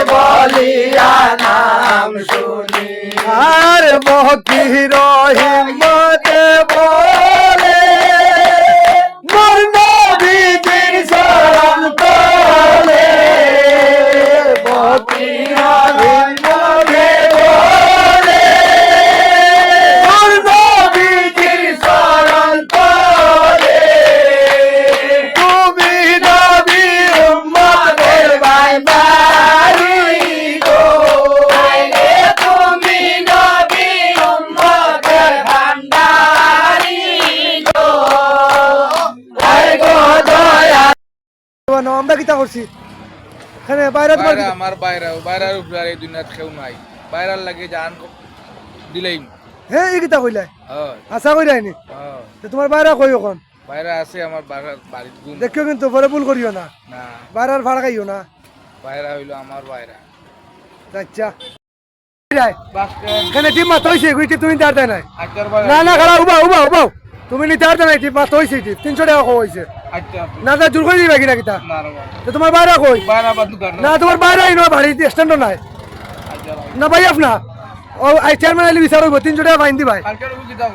বলিয়া নাম শুনি আর মকির হিম্মতে বলে মোর নবীজির শরণ তোলে মকির হিম্মতে বলে মোর নবীজির শরণ তোলে তুমি নবী উম্মতের ভাই বাড়ি গো আইরে তুমি নবী উম্মতের ভান্ডারি গো আয় গো দয়া আমরা কিতা করছি এখানে বাইরে তোমার বাইরে আমার বাইরের উপরে আর এই দুনিয়াত কেউ নাই বাইরের লাগে জান দিলেই হ্যাঁ এই কিতা কইলাই হয় আশা করি আইনি তো তোমার বাইরে কই এখন বাইরে আছে আমার বাড়ির গুম দেখিও কিন্তু বড় ভুল করিও না না বাইরের ভাড়া খাইও না বাইরে হইলো আমার বাইরে আচ্ছা বাস স্ট্যান্ড এখানে টিম মাত হইছে গুইটি তুমি তার দেয় নাই আচ্চার বাইরে না না খালা উবাও তুমি নি তার দেয় নাই টিম মাত হইছে টিপ 300 টাকা কো হইছে আচ্ছা না যা জোর করে দিবা কিনা কিতা না না তো তোমার বাইরে কই বাইরে আবার দোকান না তোমার বাইরে আইনো বাড়ি স্ট্যান্ড নাই আচ্ছা না ভাই আপনা ও আই চেয়ারম্যান আইলি বিচারব 300 টাকা ফাইন দি ভাই কালকে কি দাও